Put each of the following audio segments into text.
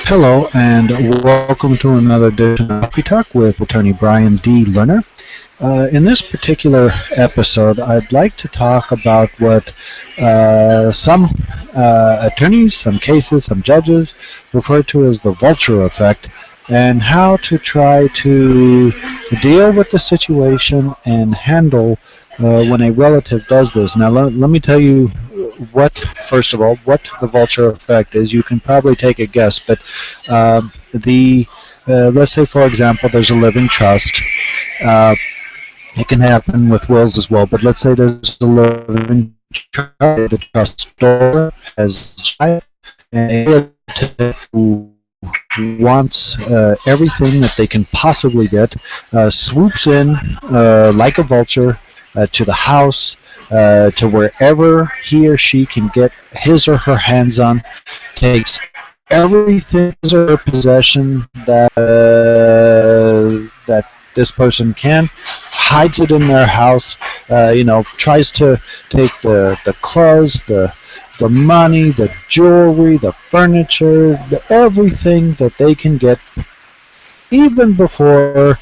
Hello and welcome to another edition of Coffee Talk with attorney Brian D. Lerner. In this particular episode, I'd like to talk about what some attorneys, some cases, some judges refer to as the Vulture Effect, and how to try to deal with the situation and handle when a relative does this. Now, let me tell you what, first of all, what the Vulture Effect is. You can probably take a guess, but the let's say, for example, there's a living trust. Uh, it can happen with wills as well, but let's say there's a living trust. The trustor has died, and a relative who wants everything that they can possibly get swoops in like a vulture to the house, to wherever he or she can get his or her hands on, takes everything in her possession that this person can, hides it in their house, tries to take the clothes, the money, the jewelry, the furniture, everything that they can get, even before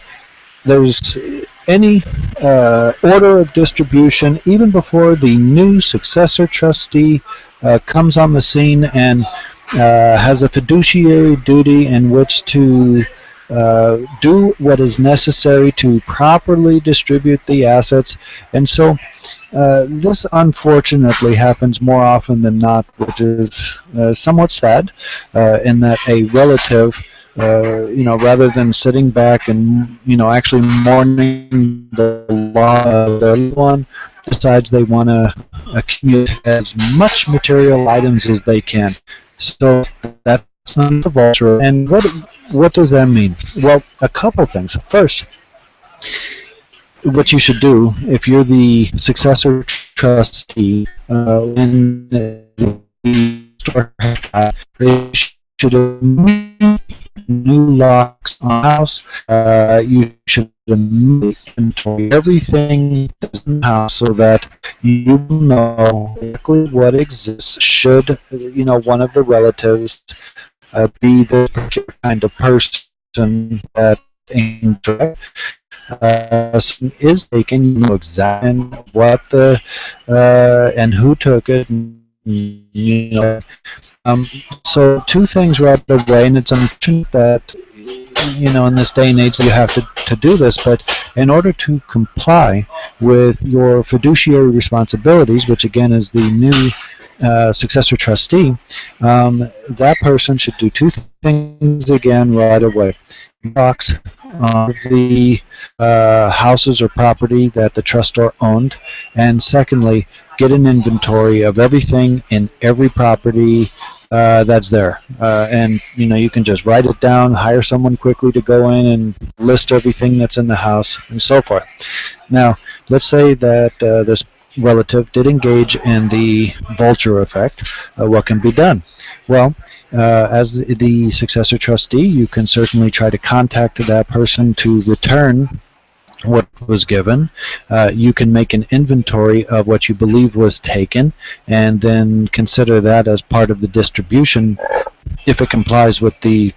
there's any order of distribution, even before the new successor trustee comes on the scene and has a fiduciary duty in which to do what is necessary to properly distribute the assets. And so this unfortunately happens more often than not, which is somewhat sad, in that a relative, rather than sitting back and, actually mourning the loss of their loved one, decides they want to accumulate as much material items as they can. So that's not the vulture. And what does that mean? Well, a couple things. First, what you should do if you're the successor trustee when the store has died, you should new locks on the house. You should inventory everything that's in the house so that you know exactly what exists should one of the relatives be the particular kind of person that is taken. You know exactly what the and who took it. So two things right away, and it's unfortunate that in this day and age you have to do this, but in order to comply with your fiduciary responsibilities, which again is the new successor trustee, that person should do two things again right away. Box the houses or property that the trustor owned, and secondly, get an inventory of everything in every property that's there, and you can just write it down, hire someone quickly to go in and list everything that's in the house and so forth. Now, let's say that this relative did engage in the vulture effect. What can be done? Well, as the successor trustee, you can certainly try to contact that person to return what was given. You can make an inventory of what you believe was taken, and then consider that as part of the distribution if it complies with the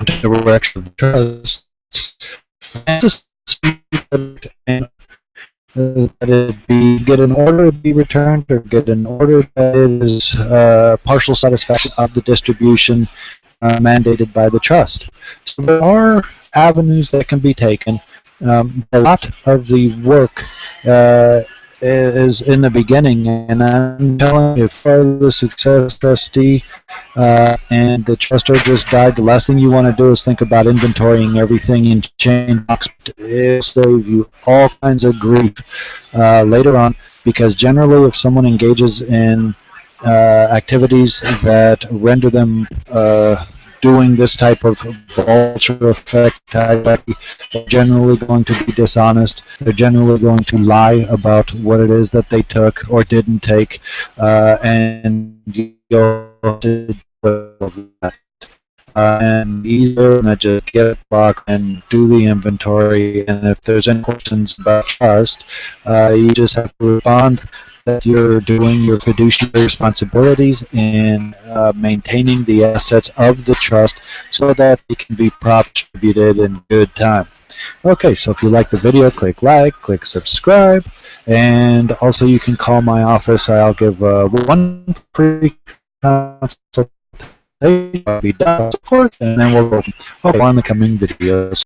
direction of the trust. And that it get an order to be returned, or get an order that is partial satisfaction of the distribution mandated by the trust. So there are avenues that can be taken. A lot of the work is in the beginning, and I'm telling you, if you're the success trustee and the trustor just died, the last thing you want to do is think about inventorying everything in chain box. It'll save you all kinds of grief later on, because generally if someone engages in activities that render them doing this type of vulture effect, they're generally going to be dishonest. They're generally going to lie about what it is that they took or didn't take, and you'll have to do that. And easier than just get a box and do the inventory. And if there's any questions about trust, you just have to respond that you're doing your fiduciary responsibilities in maintaining the assets of the trust so that they can be properly distributed in good time. Okay, so if you like the video, click like, click subscribe, and also you can call my office. I'll give one free consultation, I'll be done, so forth, and then we'll go on the coming videos.